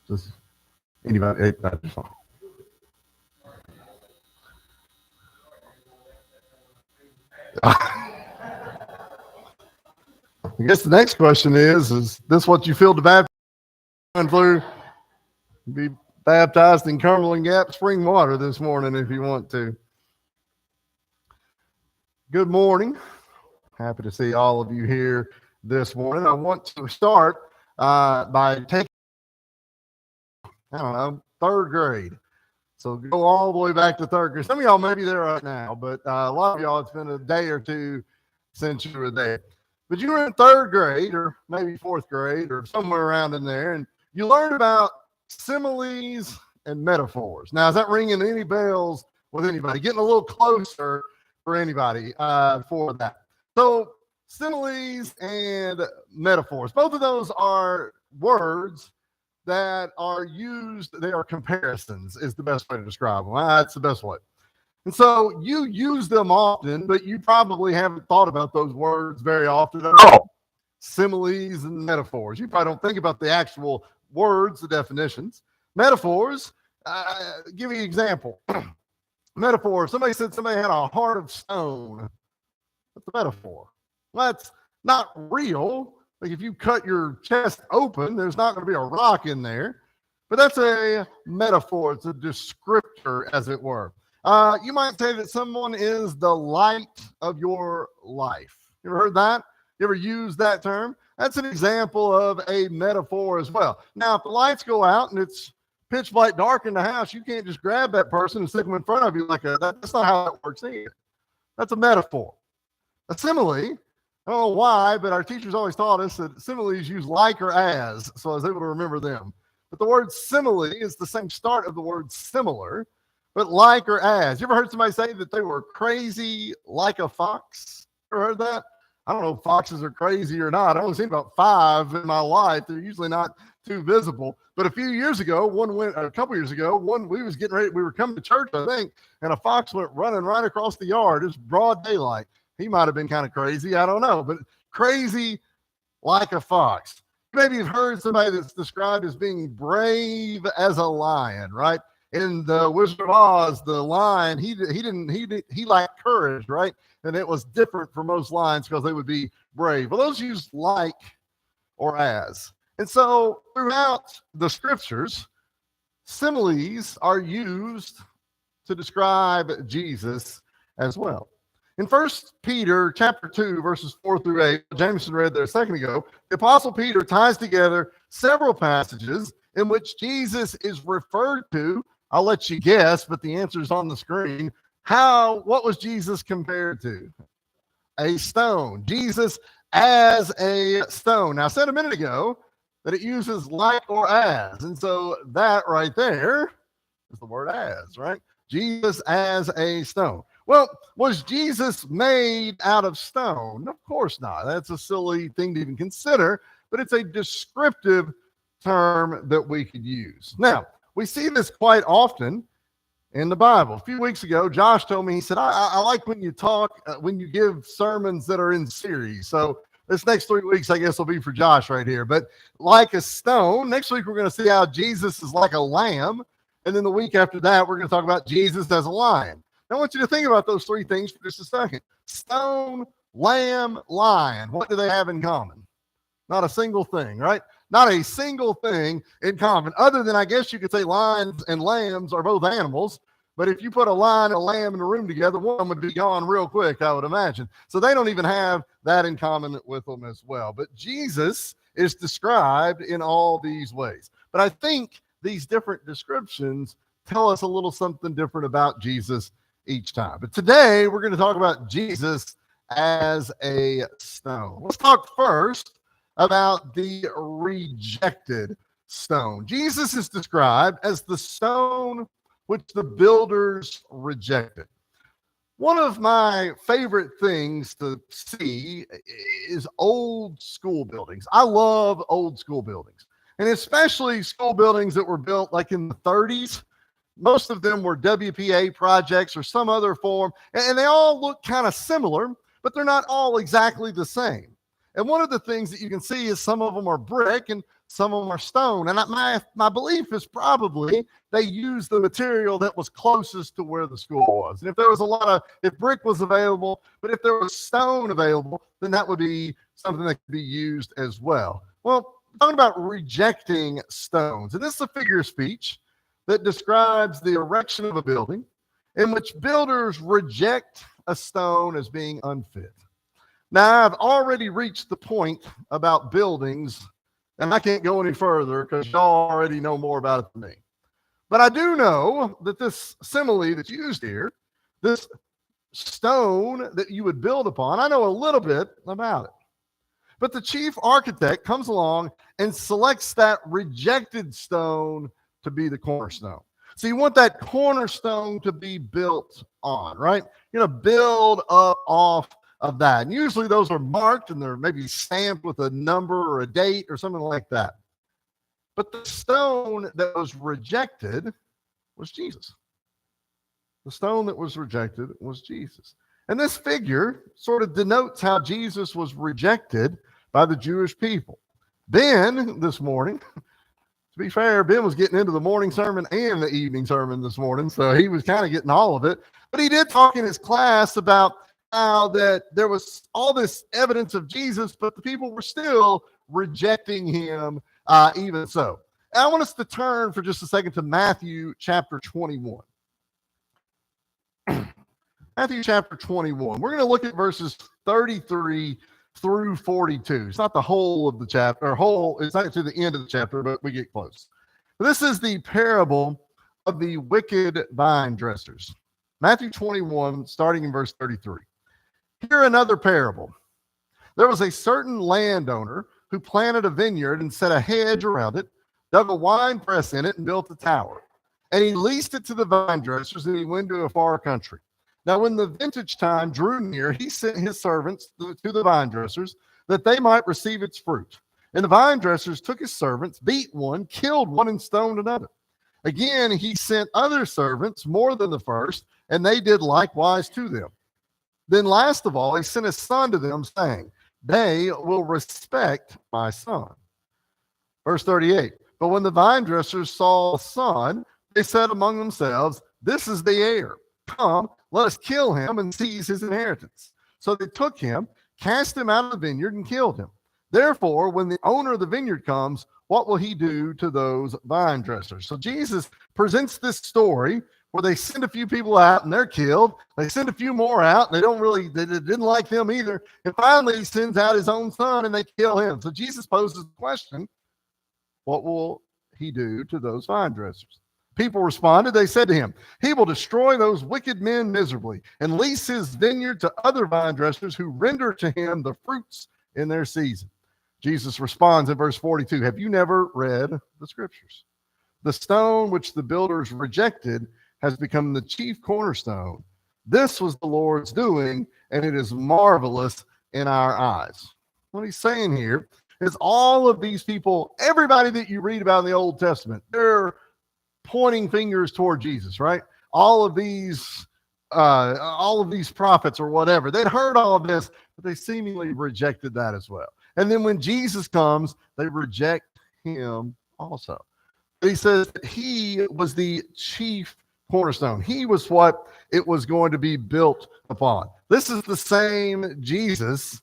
Does anybody? I guess the next question is this what you feel to baptize through? Be baptized in Cumberland Gap spring water this morning if you want to. Good morning. Happy to see all of you here this morning. I want to start by taking, third grade. So go all the way back to third grade. Some of y'all may be there right now, but a lot of y'all, it's been a day or two since you were there. But you were in third grade or maybe fourth grade or somewhere around in there, and you learned about similes and metaphors. Now, is that ringing any bells with anybody? Getting a little closer for anybody for that. So similes and metaphors, both of those are words that are used, they are comparisons is the best way to describe them. That's the best way. And so you use them often, but you probably haven't thought about those words very often at all. Similes and metaphors. You probably don't think about the actual words, the definitions. Metaphors, give you an example. Metaphor, somebody said somebody had a heart of stone. That's a metaphor. Well, that's not real. Like if you cut your chest open, there's not going to be a rock in there. But that's a metaphor. It's a descriptor, as it were. You might say that someone is the light of your life. You ever heard that? You ever used that term? That's an example of a metaphor as well. Now, if the lights go out and it's pitch black dark in the house, you can't just grab that person and stick them in front of you like that's not how that works either. That's a metaphor. A simile, I don't know why, but our teachers always taught us that similes use like or as, so I was able to remember them. But the word simile is the same start of the word similar, but like or as. You ever heard somebody say that they were crazy like a fox? Ever heard that? I don't know if foxes are crazy or not. I've only seen about 5 in my life. They're usually not too visible. But a couple years ago, we was getting ready. We were coming to church, I think, and a fox went running right across the yard. It's broad daylight. He might have been kind of crazy. I don't know, but crazy like a fox. Maybe you've heard somebody that's described as being brave as a lion, right? In the Wizard of Oz, the lion, he lacked courage, right? And it was different for most lions because they would be brave. Well, those use like or as. And so throughout the scriptures, similes are used to describe Jesus as well. In 1 Peter chapter 2, verses 4 through 8, Jameson read there a second ago, the Apostle Peter ties together several passages in which Jesus is referred to. I'll let you guess, but the answer is on the screen. What was Jesus compared to? A stone. Jesus as a stone. Now, I said a minute ago that it uses like or as. And so that right there is the word as, right? Jesus as a stone. Well, was Jesus made out of stone? Of course not. That's a silly thing to even consider, but it's a descriptive term that we could use. Now, we see this quite often in the Bible. A few weeks ago, Josh told me, he said, I like when you talk, when you give sermons that are in series. So this next 3 weeks, I guess, will be for Josh right here. But like a stone, next week we're going to see how Jesus is like a lamb. And then the week after that, we're going to talk about Jesus as a lion. Now, I want you to think about those 3 things for just a second. Stone, lamb, lion. What do they have in common? Not a single thing, right? Not a single thing in common, other than I guess you could say lions and lambs are both animals. But if you put a lion and a lamb in a room together, one would be gone real quick, I would imagine. So they don't even have that in common with them as well. But Jesus is described in all these ways. But I think these different descriptions tell us a little something different about Jesus each time. But today we're going to talk about Jesus as a stone. Let's talk first about the rejected stone. Jesus is described as the stone which the builders rejected. One of my favorite things to see is old school buildings. I love old school buildings, and especially school buildings that were built like in the 30s. Most of them were WPA projects or some other form, and they all look kind of similar, but they're not all exactly the same. And one of the things that you can see is some of them are brick and some of them are stone. And my belief is probably they used the material that was closest to where the school was. And if there was if brick was available, but if there was stone available, then that would be something that could be used as well. Well, talking about rejecting stones. And this is a figure of speech that describes the erection of a building in which builders reject a stone as being unfit. Now, I've already reached the point about buildings, and I can't go any further because y'all already know more about it than me. But I do know that this simile that's used here, this stone that you would build upon, I know a little bit about it. But the chief architect comes along and selects that rejected stone to be the cornerstone. So you want that cornerstone to be built on, right? You're going to build up off of that. And usually those are marked and they're maybe stamped with a number or a date or something like that. But the stone that was rejected was Jesus. The stone that was rejected was Jesus. And this figure sort of denotes how Jesus was rejected by the Jewish people. Ben, this morning, to be fair, Ben was getting into the morning sermon and the evening sermon this morning, so he was kind of getting all of it. But he did talk in his class about how that there was all this evidence of Jesus, but the people were still rejecting him even so. And I want us to turn for just a second to Matthew chapter 21. Matthew chapter 21. We're going to look at verses 33 through 42. It's not the whole of the chapter, it's not to the end of the chapter, but we get close. This is the parable of the wicked vine dressers. Matthew 21, starting in verse 33. Hear another parable. There was a certain landowner who planted a vineyard and set a hedge around it, dug a wine press in it, and built a tower. And he leased it to the vine dressers, and he went to a far country. Now, when the vintage time drew near, he sent his servants to the vine dressers that they might receive its fruit. And the vine dressers took his servants, beat one, killed one, and stoned another. Again, he sent other servants, more than the first, and they did likewise to them. Then last of all, he sent his son to them, saying, they will respect my son. Verse 38, but when the vine dressers saw the son, they said among themselves, this is the heir. Come, let us kill him and seize his inheritance. So they took him, cast him out of the vineyard, and killed him. Therefore, when the owner of the vineyard comes, what will he do to those vine dressers? So Jesus presents this story where they send a few people out and they're killed. They send a few more out. They didn't like them either. And finally, he sends out his own son and they kill him. So Jesus poses the question, what will he do to those vine dressers? People responded, they said to him, he will destroy those wicked men miserably and lease his vineyard to other vine dressers who render to him the fruits in their season. Jesus responds in verse 42, have you never read the scriptures? The stone which the builders rejected has become the chief cornerstone. This was the Lord's doing, and it is marvelous in our eyes. What he's saying here is all of these people, everybody that you read about in the Old Testament, they're pointing fingers toward Jesus, right? All of these prophets or whatever, they'd heard all of this, but they seemingly rejected that as well. And then when Jesus comes, they reject him also. He says that he was the chief cornerstone. He was what it was going to be built upon. This is the same Jesus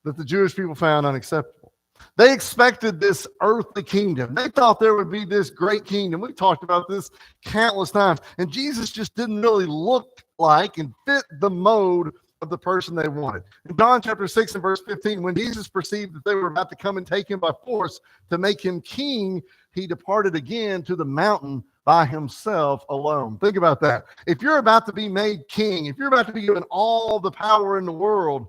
that the Jewish people found unacceptable. They expected this earthly kingdom. They thought there would be this great kingdom. We talked about this countless times. And Jesus just didn't really look like and fit the mode of the person they wanted. In John chapter 6 and verse 15, when Jesus perceived that they were about to come and take him by force to make him king, he departed again to the mountain by himself alone. Think about that. If you're about to be made king, if you're about to be given all the power in the world,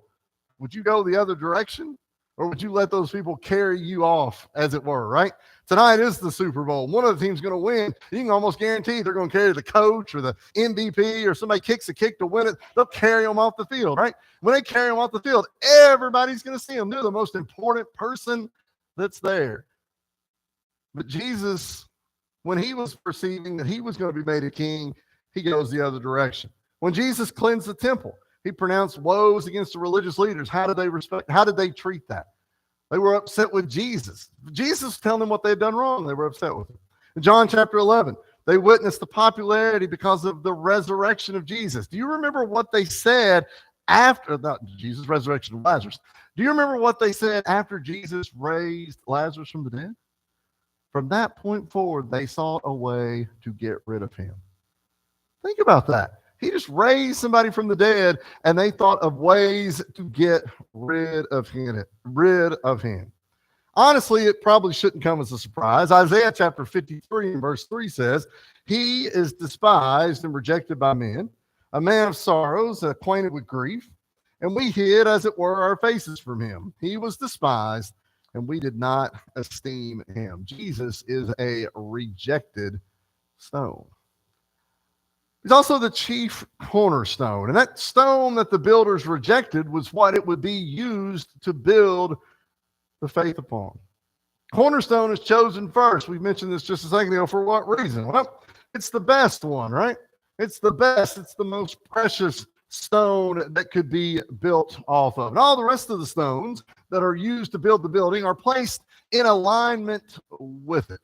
would you go the other direction? Or would you let those people carry you off, as it were, right? Tonight is the Super Bowl. One of the teams going to win. You can almost guarantee they're going to carry the coach or the MVP or somebody kicks a kick to win it. They'll carry them off the field, right? When they carry them off the field, everybody's going to see them. They're the most important person that's there. But Jesus, when he was perceiving that he was going to be made a king, he goes the other direction. When Jesus cleansed the temple, he pronounced woes against the religious leaders. How did they treat that? They were upset with Jesus. Jesus telling them what they had done wrong. They were upset with him. In John chapter 11, they witnessed the popularity because of the resurrection of Jesus. Do you remember what they said after not Jesus' resurrection of Lazarus? Do you remember what they said after Jesus raised Lazarus from the dead? From that point forward, they sought a way to get rid of him. Think about that. He just raised somebody from the dead, and they thought of ways to get rid of him. Honestly, it probably shouldn't come as a surprise. Isaiah chapter 53 and verse 3 says, "He is despised and rejected by men, a man of sorrows, acquainted with grief, and we hid, as it were, our faces from him. He was despised, and we did not esteem him." Jesus is a rejected stone. He's also the chief cornerstone. And that stone that the builders rejected was what it would be used to build the faith upon. Cornerstone is chosen first. We mentioned this just a second ago. For what reason? Well, it's the best one, right? It's the best. It's the most precious stone that could be built off of. And all the rest of the stones that are used to build the building are placed in alignment with it.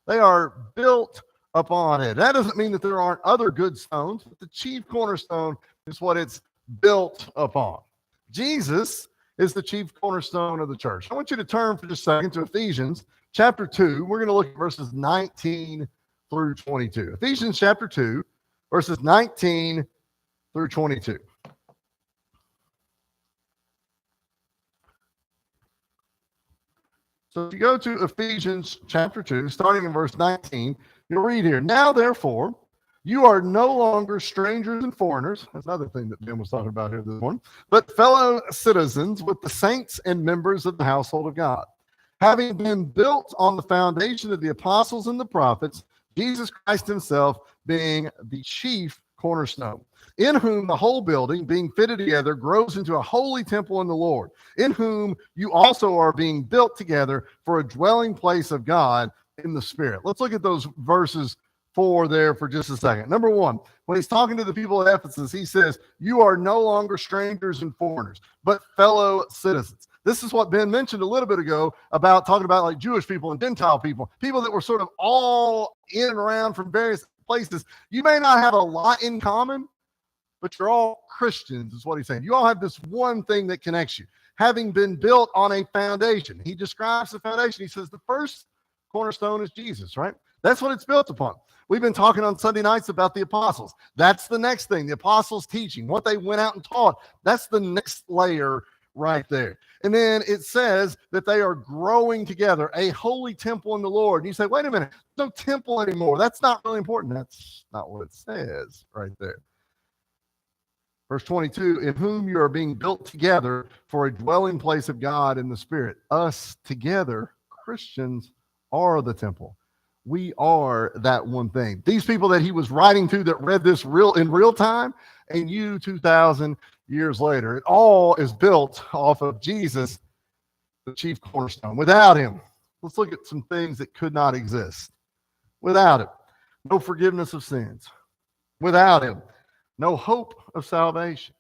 They are built upon it. That doesn't mean that there aren't other good stones, but the chief cornerstone is what it's built upon. Jesus is the chief cornerstone of the church. I want you to turn for just a second to Ephesians chapter 2. We're going to look at verses 19 through 22. Ephesians chapter 2, verses 19 through 22. So if you go to Ephesians chapter 2, starting in verse 19, you'll read here, "Now therefore, you are no longer strangers and foreigners." That's another thing that Ben was talking about here this morning. "But fellow citizens with the saints and members of the household of God, having been built on the foundation of the apostles and the prophets, Jesus Christ himself being the chief cornerstone, in whom the whole building, being fitted together, grows into a holy temple in the Lord, in whom you also are being built together for a dwelling place of God in the Spirit." Let's look at those verses 4 there for just a second. Number 1, when he's talking to the people at Ephesus, he says, "You are no longer strangers and foreigners, but fellow citizens." This is what Ben mentioned a little bit ago about talking about like Jewish people and Gentile people, people that were sort of all in and around from various places. You may not have a lot in common, but you're all Christians, is what he's saying. You all have this one thing that connects you, having been built on a foundation. He describes the foundation. He says the first cornerstone is Jesus, right? That's what it's built upon. We've been talking on Sunday nights about the apostles. That's the next thing, the apostles' teaching, what they went out and taught. That's the next layer right there. And then it says that they are growing together, a holy temple in the Lord. And you say, wait a minute, no temple anymore. That's not really important. That's not what it says right there. Verse 22, "In whom you are being built together for a dwelling place of God in the Spirit." Us together, Christians, are the temple. We are that one thing. These people that he was writing to that read this in real time, and you 2,000 years later, it all is built off of Jesus, the chief cornerstone. Without him, let's look at some things that could not exist. Without him, no forgiveness of sins. Without him, no hope of salvation.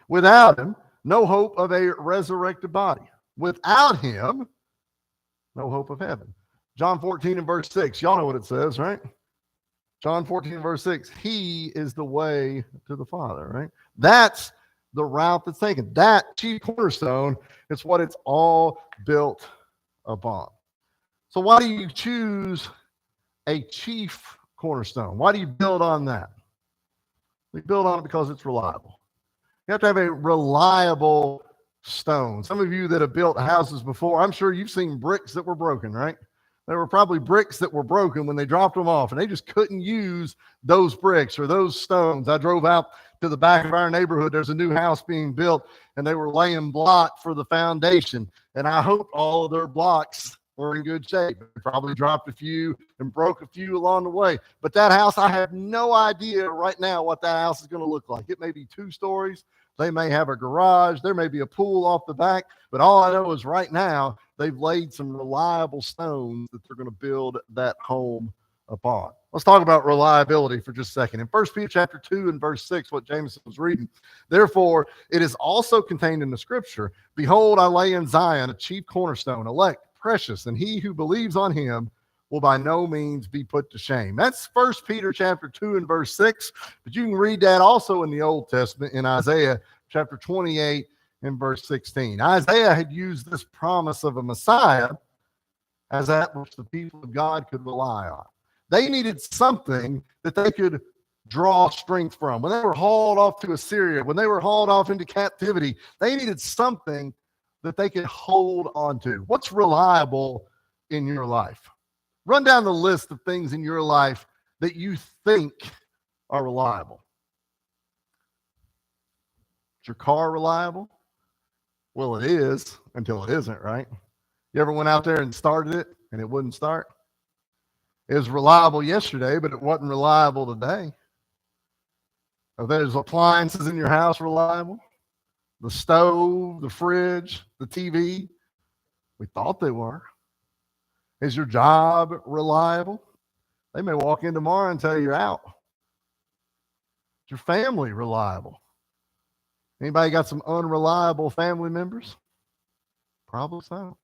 Without him, no hope of a resurrected body. Without him, no hope of heaven. John 14 and verse 6. Y'all know what it says, right? John 14 and verse 6. He is the way to the Father, right? That's the route that's taken. That chief cornerstone is what it's all built upon. So why do you choose a chief cornerstone? Why do you build on that? We build on it because it's reliable. You have to have a reliable stone. Some of you that have built houses before, I'm sure you've seen bricks that were broken, right? There were probably bricks that were broken when they dropped them off, and they just couldn't use those bricks or those stones. I drove out to the back of our neighborhood. There's a new house being built, and they were laying block for the foundation, and I hope all of their blocks were in good shape. They probably dropped a few and broke a few along the way. But that house, I have no idea right now what that house is going to look like. It may be 2 stories. They may have a garage. There may be a pool off the back. But all I know is right now, they've laid some reliable stones that they're going to build that home upon. Let's talk about reliability for just a second. In 1 Peter chapter 2 and verse 6, what Jameson was reading, therefore it is also contained in the scripture, behold, I lay in Zion a chief cornerstone, elect, precious, and he who believes on him will by no means be put to shame. That's 1 Peter chapter 2 and verse 6, but you can read that also in the Old Testament in Isaiah chapter 28 and verse 16. Isaiah had used this promise of a Messiah as that which the people of God could rely on. They needed something that they could draw strength from. When they were hauled off to Assyria, when they were hauled off into captivity, they needed something that they could hold on to. What's reliable in your life? Run down the list of things in your life that you think are reliable. Is your car reliable? Well, it is until it isn't, right? You ever went out there and started it and it wouldn't start? It was reliable yesterday, but it wasn't reliable today. Are those appliances in your house reliable? The stove, the fridge, the TV? We thought they were. Is your job reliable? They may walk in tomorrow and tell you you're out. Is your family reliable? Anybody got some unreliable family members? Probably so.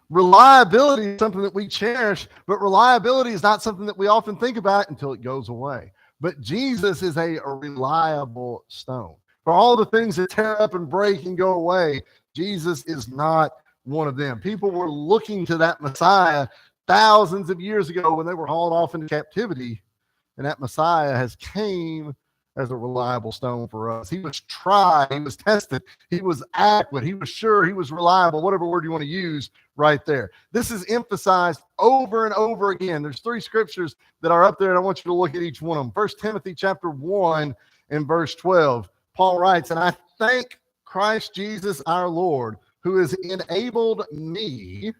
Reliability is something that we cherish, but reliability is not something that we often think about until it goes away. But Jesus is a reliable stone. For all the things that tear up and break and go away, Jesus is not one of them. People were looking to that Messiah thousands of years ago when they were hauled off into captivity, and that Messiah has came as a reliable stone for us. He was tried, he was tested, he was adequate, he was sure, he was reliable, whatever word you want to use right there. This is emphasized over and over again. There's 3 scriptures that are up there, and I want you to look at each one of them. 1 Timothy chapter 1 and verse 12. Paul writes, and I thank Christ Jesus our Lord, who has enabled me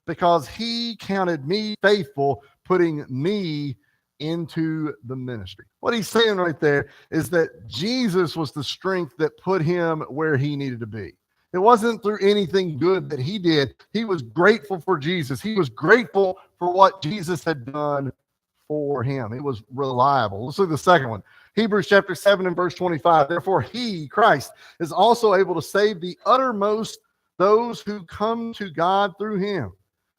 because he counted me faithful, putting me into the ministry. What he's saying right there is that Jesus was the strength that put him where he needed to be. It wasn't through anything good that he did. He was grateful for Jesus. He was grateful for what Jesus had done for him. It was reliable. Let's look at the second one. Hebrews chapter 7 and verse 25. Therefore he, Christ, is also able to save the uttermost those who come to God through him,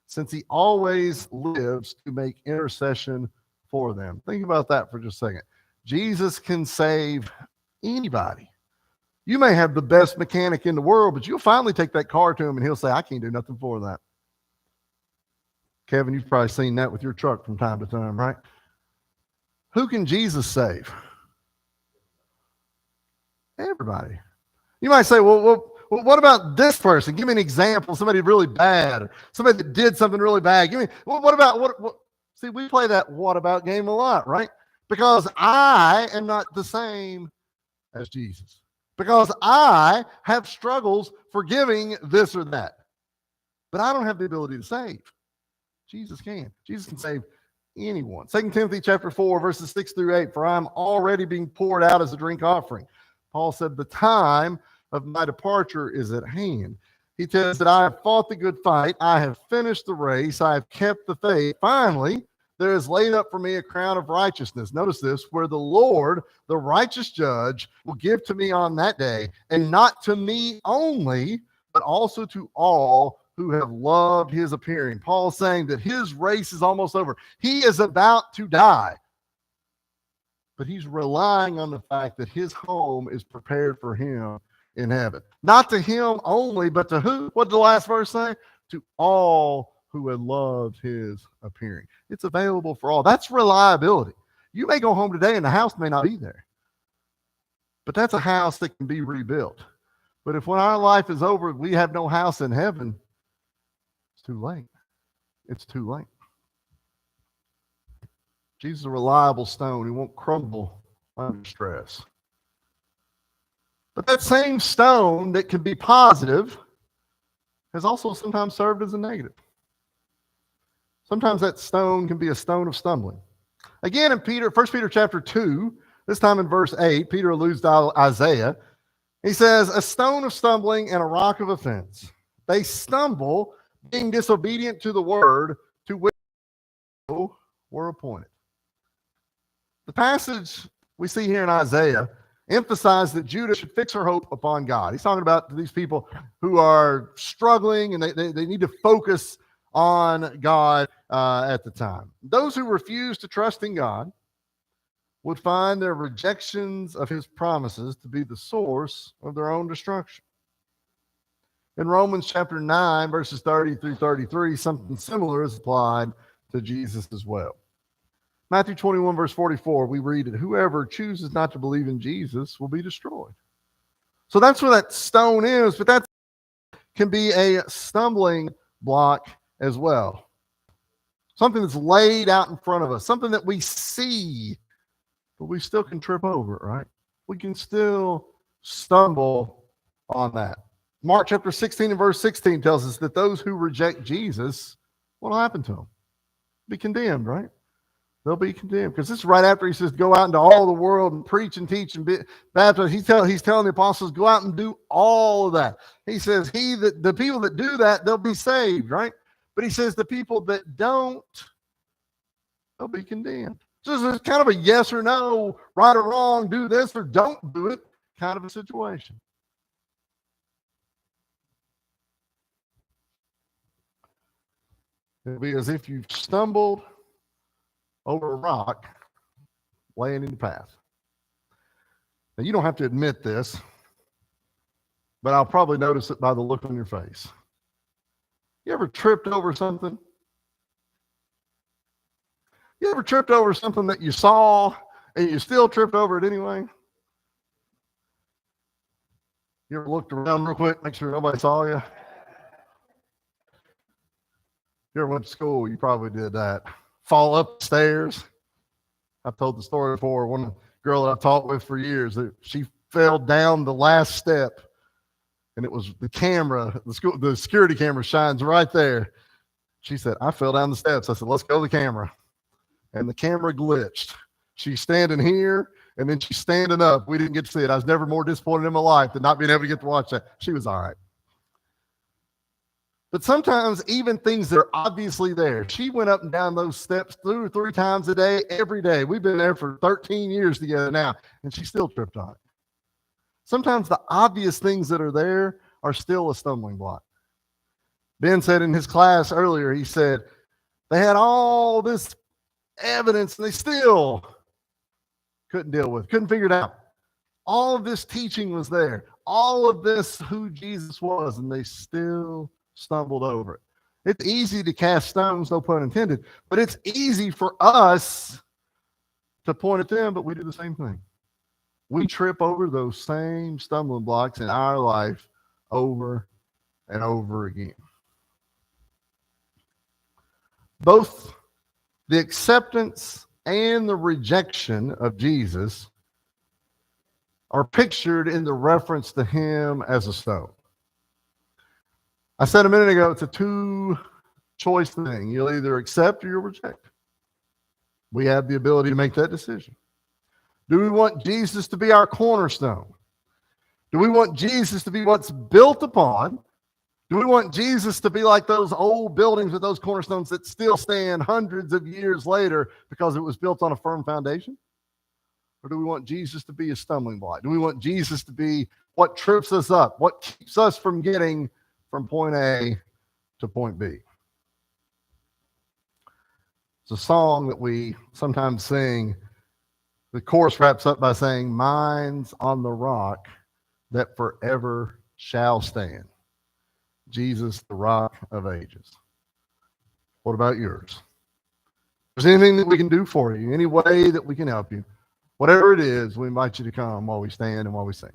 since he always lives to make intercession for them. Think about that for just a second. Jesus can save anybody. You may have the best mechanic in the world, but you'll finally take that car to him and he'll say, I can't do nothing for that. Kevin, you've probably seen that with your truck from time to time, right? Who can Jesus save? Everybody. You might say, well, what about this person? Give me an example. Somebody really bad, or somebody that did something really bad. Give me, what about, what? See, we play that what about game a lot, right? Because I am not the same as Jesus. Because I have struggles forgiving this or that. But I don't have the ability to save. Jesus can. Jesus can save anyone. 2 Timothy chapter 4, verses 6 through 8, for I am already being poured out as a drink offering. Paul said, the time of my departure is at hand. He tells that I have fought the good fight. I have finished the race. I have kept the faith. Finally, there is laid up for me a crown of righteousness. Notice this, where the Lord, the righteous judge, will give to me on that day, and not to me only, but also to all who have loved his appearing. Paul's saying that his race is almost over. He is about to die. But he's relying on the fact that his home is prepared for him in heaven. Not to him only, but to who? What did the last verse say? To all who had loved his appearing. It's available for all. That's reliability. You may go home today and the house may not be there. But that's a house that can be rebuilt. But if when our life is over, we have no house in heaven, it's too late. It's too late. Jesus is a reliable stone. He won't crumble under stress. But that same stone that can be positive has also sometimes served as a negative. Sometimes that stone can be a stone of stumbling. Again, in 1 Peter chapter 2, this time in verse 8, Peter alludes to Isaiah. He says, a stone of stumbling and a rock of offense. They stumble, being disobedient to the word, to which were appointed. The passage we see here in Isaiah emphasized that Judah should fix her hope upon God. He's talking about these people who are struggling and they need to focus on God at the time. Those who refuse to trust in God would find their rejections of his promises to be the source of their own destruction. In Romans chapter 9, verses 30 through 33, something similar is applied to Jesus as well. Matthew 21, verse 44, we read it, whoever chooses not to believe in Jesus will be destroyed. So that's where that stone is, but that can be a stumbling block as well. Something that's laid out in front of us, something that we see, but we still can trip over it, right? We can still stumble on that. Mark chapter 16 and verse 16 tells us that those who reject Jesus, what will happen to them? Be condemned, right? They'll be condemned. Because this is right after he says, go out into all the world and preach and teach and be baptized. He's telling the apostles, go out and do all of that. He says, the people that do that, they'll be saved, right? But he says the people that don't, they'll be condemned. So it's kind of a yes or no, right or wrong, do this or don't do it kind of a situation. It'll be as if you've stumbled over a rock laying in the path. Now, you don't have to admit this, but I'll probably notice it by the look on your face. You ever tripped over something? You ever tripped over something that you saw and you still tripped over it anyway? You ever looked around real quick, make sure nobody saw you? You ever went to school, you probably did that. Fall up the stairs. I've told the story before. One girl that I've taught with for years, that she fell down the last step, and it was the camera, the security camera shines right there. She said, I fell down the steps. I said, let's go to the camera. And the camera glitched. She's standing here, and then she's standing up. We didn't get to see it. I was never more disappointed in my life than not being able to get to watch that. She was all right. But sometimes even things that are obviously there. She went up and down those steps 2 or 3 times a day, every day. We've been there for 13 years together now, and she still tripped on it. Sometimes the obvious things that are there are still a stumbling block. Ben said in his class earlier, he said, they had all this evidence and they still couldn't figure it out. All of this teaching was there. All of this, who Jesus was, and they still stumbled over it. It's easy to cast stones, no pun intended, but it's easy for us to point at them, but we do the same thing. We trip over those same stumbling blocks in our life over and over again. Both the acceptance and the rejection of Jesus are pictured in the reference to him as a stone. I said a minute ago, it's a two-choice thing. You'll either accept or you'll reject. We have the ability to make that decision. Do we want Jesus to be our cornerstone? Do we want Jesus to be what's built upon? Do we want Jesus to be like those old buildings with those cornerstones that still stand hundreds of years later because it was built on a firm foundation? Or do we want Jesus to be a stumbling block? Do we want Jesus to be what trips us up, what keeps us from getting from point A to point B? It's a song that we sometimes sing. The chorus wraps up by saying, mine's on the rock that forever shall stand. Jesus, the rock of ages. What about yours? If there's anything that we can do for you, any way that we can help you, whatever it is, we invite you to come while we stand and while we sing.